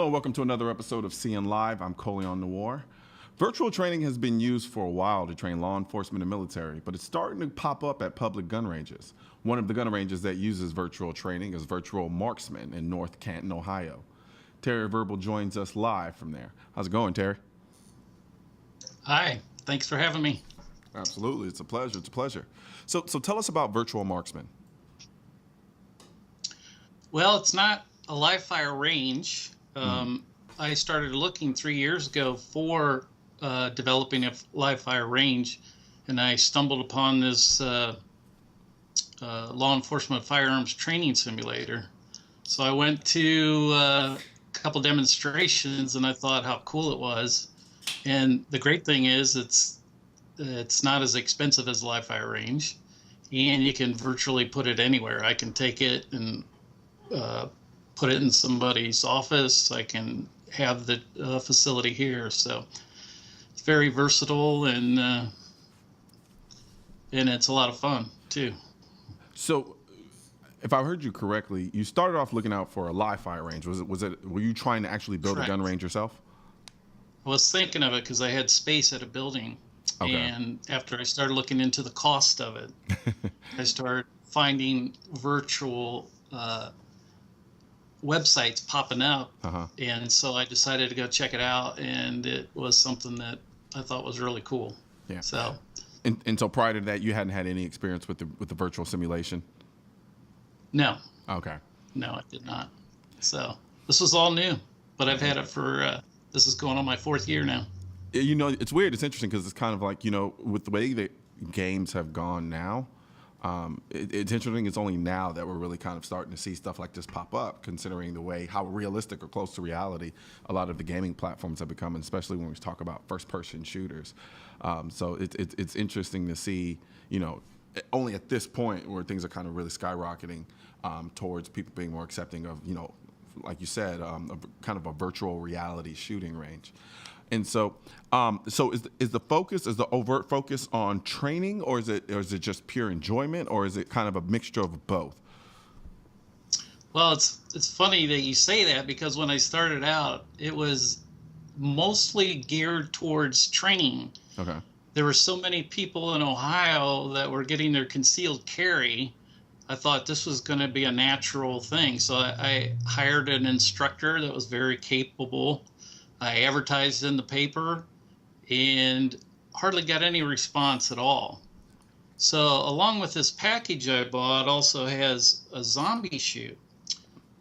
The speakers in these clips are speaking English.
Hello, welcome to another episode of CN Live. I'm Colion. Virtual training has been used for a while to train law enforcement and military, but it's starting to pop up at public gun ranges. One of the gun ranges that uses virtual training is Virtual Marksman in North Canton, Ohio. Terry Verbal joins us live from there. How's it going, Terry? Hi, thanks for having me. Absolutely, it's a pleasure. It's a pleasure. So tell us about Virtual Marksman. Well, it's not a live fire range. I started looking 3 years ago for developing a live fire range, and I stumbled upon this law enforcement firearms training simulator. So I went to a couple demonstrations, and I thought how cool it was. And the great thing is it's not as expensive as a live fire range, and you can virtually put it anywhere. I can take it and put it in somebody's office. I can have the facility here. So it's very versatile, and it's a lot of fun too. So if I heard you correctly, you started off looking out for a live fire range. Were you trying to actually build a gun range yourself? I was thinking of it because I had space at a building. Okay. And after I started looking into the cost of it, I started finding virtual websites popping up. And so I decided to go check it out, and it was something that I thought was really cool. Yeah. So. And so prior to that, you hadn't had any experience with the virtual simulation? No. Okay. No, I did not. So this was all new, but I've had it for, this is going on my 4th year now. You know, it's weird. It's interesting because it's kind of like, you know, with the way that games have gone now, it's interesting. It's only now that we're really kind of starting to see stuff like this pop up, considering the way how realistic or close to reality a lot of the gaming platforms have become, especially when we talk about first-person shooters. So it's interesting to see, you know, only at this point where things are kind of really skyrocketing towards people being more accepting of, you know, like you said, kind of a virtual reality shooting range. And so, is the overt focus on training, or is it just pure enjoyment, or is it kind of a mixture of both? Well, it's funny that you say that, because when I started out, it was mostly geared towards training. Okay. There were so many people in Ohio that were getting their concealed carry. I thought this was going to be a natural thing. So I hired an instructor that was very capable. I advertised in the paper and hardly got any response at all. So along with this package I bought also has a zombie shoot.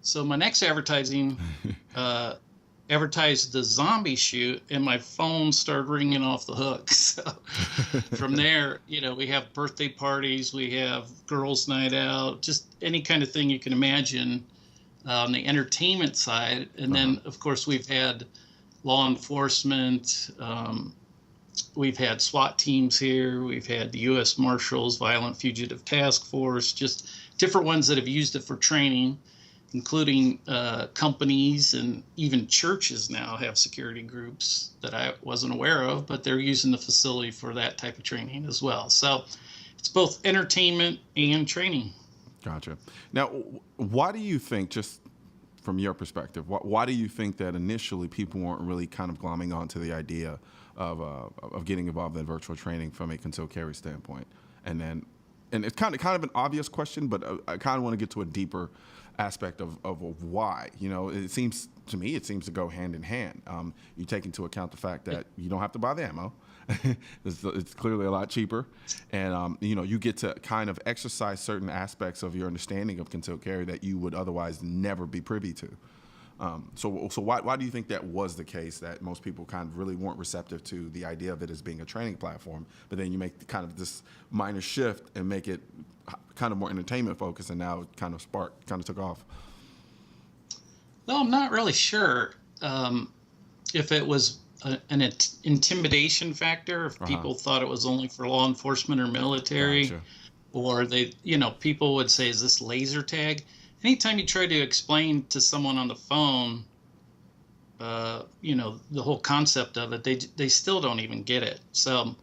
So my next advertising advertised the zombie shoot, and my phone started ringing off the hook. So from there, you know, we have birthday parties, we have girls' night out, just any kind of thing you can imagine on the entertainment side. And then, of course, we've had law enforcement, we've had SWAT teams here, we've had the U.S. Marshals, Violent Fugitive Task Force, just different ones that have used it for training, including companies, and even churches now have security groups that I wasn't aware of, but they're using the facility for that type of training as well. So it's both entertainment and training. Gotcha. Now, why do you think, just from your perspective, why do you think that initially people weren't really kind of glomming onto the idea of getting involved in virtual training from a concealed carry standpoint? And it's kind of an obvious question, but I kind of want to get to a deeper aspect of why. You know, it seems to go hand in hand. You take into account the fact that you don't have to buy the ammo. It's clearly a lot cheaper, and you know, you get to kind of exercise certain aspects of your understanding of concealed carry that you would otherwise never be privy to. So why do you think that was the case, that most people kind of really weren't receptive to the idea of it as being a training platform, but then you make kind of this minor shift and make it kind of more entertainment focused, and now it kind of took off? Well, I'm not really sure if it was an intimidation factor, if people thought it was only for law enforcement or military. Gotcha. Or they, you know, people would say, is this laser tag? Anytime you try to explain to someone on the phone, you know, the whole concept of it, they still don't even get it. So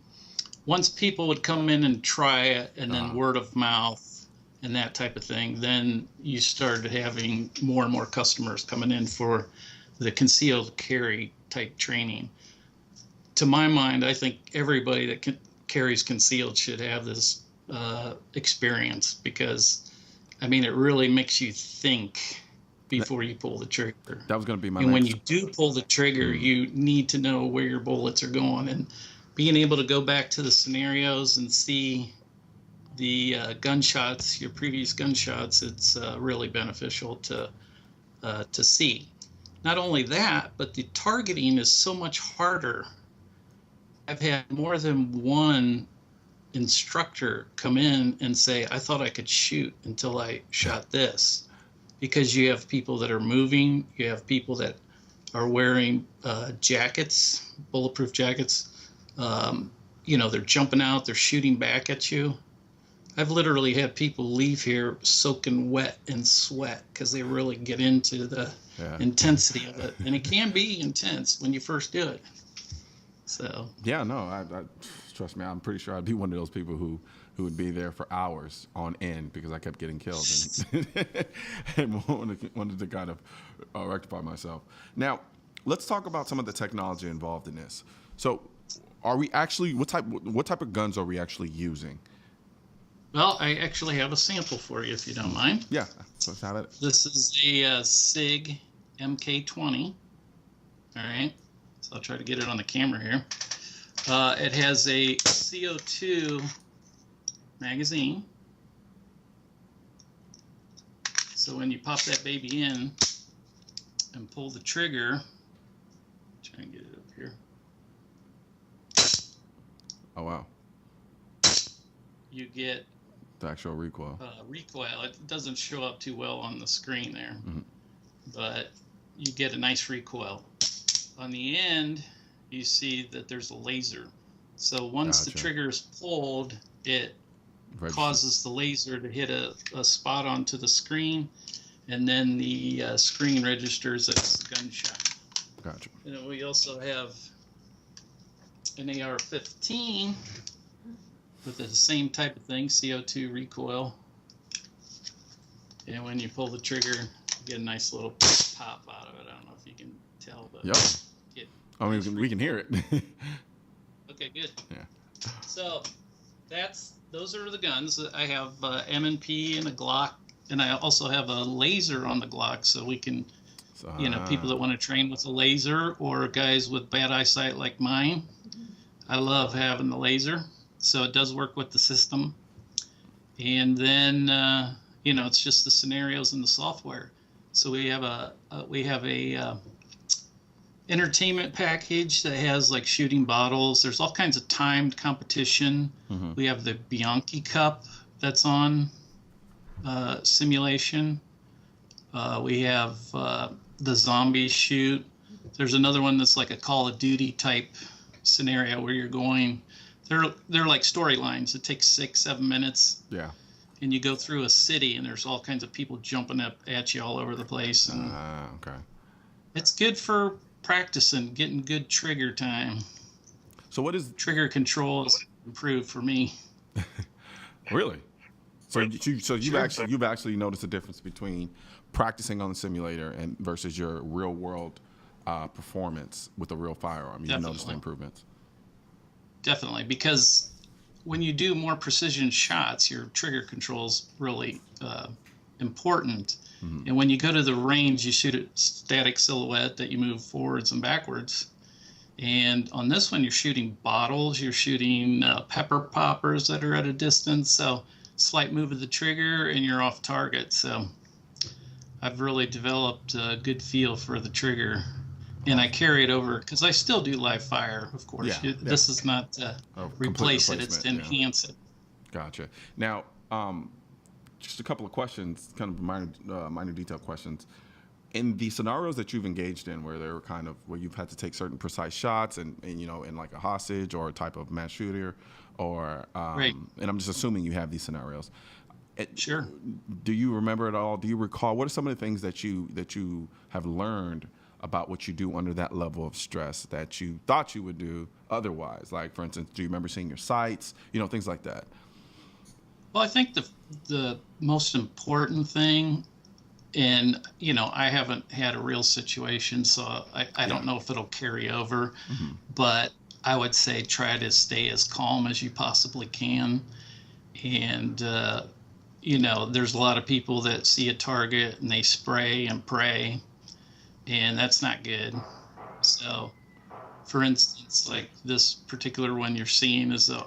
once people would come in and try it, and then word of mouth and that type of thing, then you started having more and more customers coming in for the concealed carry type training. To my mind, I think everybody that carries concealed should have this experience, because, I mean, it really makes you think before you pull the trigger. That was going to be my And when next. you do pull the trigger, you need to know where your bullets are going, and being able to go back to the scenarios and see the gunshots, your previous gunshots, it's really beneficial to see. Not only that, but the targeting is so much harder. I've had more than one instructor come in and say, I thought I could shoot until I shot this. Because you have people that are moving, you have people that are wearing jackets, bulletproof jackets. You know, they're jumping out, they're shooting back at you. I've literally had people leave here soaking wet in sweat because they really get into the intensity of it. And it can be intense when you first do it. So. Yeah, no, I trust me, I'm pretty sure I'd be one of those people who would be there for hours on end because I kept getting killed and wanted to kind of rectify myself. Now, let's talk about some of the technology involved in this. So, are we actually, what type of guns are we actually using? Well, I actually have a sample for you if you don't mind. Yeah, let's have it. This is a SIG MK20. All right, so I'll try to get it on the camera here. It has a CO2 magazine. So when you pop that baby in and pull the trigger, try and get it up here. Oh wow! You get the actual recoil. Recoil. It doesn't show up too well on the screen there, but you get a nice recoil. On the end, you see that there's a laser. So once the trigger is pulled, it causes the laser to hit a spot onto the screen, and then the screen registers as a gunshot. Gotcha. And we also have an AR-15 with the same type of thing, CO2 recoil. And when you pull the trigger, you get a nice little pop out of it. I don't know if you can tell, but I mean, we can hear it. Okay, good. Yeah. So those are the guns. I have M&P and a Glock, and I also have a laser on the Glock, so we can, people that want to train with a laser, or guys with bad eyesight like mine. I love having the laser, so it does work with the system. And then, it's just the scenarios and the software. So we have a entertainment package that has like shooting bottles. There's all kinds of timed competition. We have the Bianchi Cup that's on simulation. We have the zombie shoot. There's another one that's like a Call of Duty type scenario where you're going. They're like storylines. It takes 6-7 minutes. Yeah. And you go through a city, and there's all kinds of people jumping up at you all over the place. And okay. It's good for practicing, getting good trigger time. So what is trigger control is improved for me? Really? So you've actually noticed the difference between practicing on the simulator and versus your real world performance with a real firearm. You've noticed the improvements. Definitely, because when you do more precision shots, your trigger control is really important. And when you go to the range, you shoot a static silhouette that you move forwards and backwards. And on this one, you're shooting bottles, you're shooting pepper poppers that are at a distance. So slight move of the trigger and you're off target. So I've really developed a good feel for the trigger. And I carry it over because I still do live fire, of course. This is not to replace it, it's to enhance it. Gotcha. Now, just a couple of questions, kind of minor detail questions. In the scenarios that you've engaged in, where they're kind of where you've had to take certain precise shots, and in like a hostage or a type of mass shooter, or right. And I'm just assuming you have these scenarios. Sure. Do you remember it all? Do you recall what are some of the things that you have learned about what you do under that level of stress that you thought you would do otherwise? Like, for instance, do you remember seeing your sights? Things like that. Well, I think the most important thing And, I haven't had a real situation, so I don't know if it'll carry over. Hmm. But I would say try to stay as calm as you possibly can. And, there's a lot of people that see a target and they spray and pray, and that's not good. So, for instance, like this particular one you're seeing is a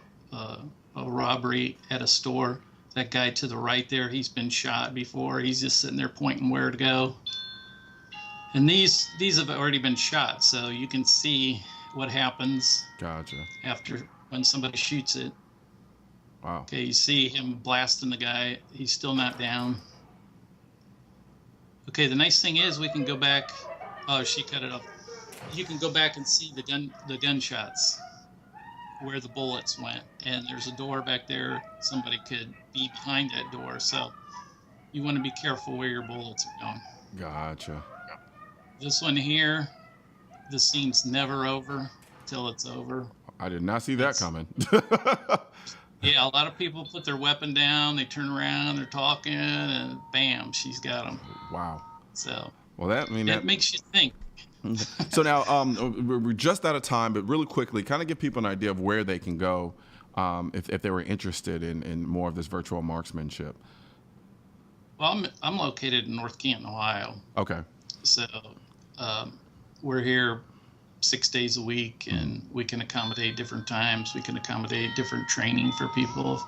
robbery at a store. That guy to the right there, he's been shot before. He's just sitting there pointing where to go. And these have already been shot, so you can see what happens Gotcha. after when somebody shoots it. Wow. Okay, you see him blasting the guy. He's still not down. Okay, the nice thing is we can go back. Oh, she cut it off. You can go back and see the gunshots, where the bullets went. And there's a door back there. Somebody could be behind that door. So you want to be careful where your bullets are going. Gotcha. This one here, the scene's never over till it's over. I did not see that coming. Yeah, a lot of people put their weapon down, they turn around, they're talking, and bam, she's got them. Wow. So, Well, that makes you think. So now we're just out of time, but really quickly, kind of give people an idea of where they can go if they were interested in more of this virtual marksmanship. Well, I'm located in North Canton, Ohio. Okay. So we're here 6 days a week, and we can accommodate different times. We can accommodate different training for people.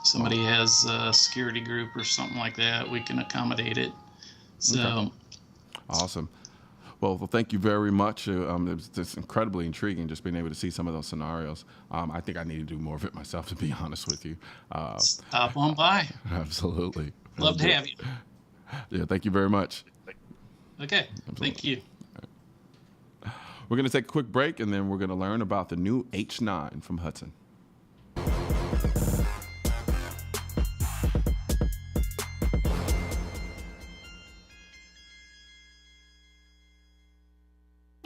If somebody has a security group or something like that, we can accommodate it. So. Okay. Awesome. Well, thank you very much. It was just incredibly intriguing just being able to see some of those scenarios. I think I need to do more of it myself, to be honest with you. Stop on by. Absolutely. Love to have you. Yeah, thank you very much. Okay, Absolutely. thank you. We're going to take a quick break, and then we're going to learn about the new H9 from Hudson.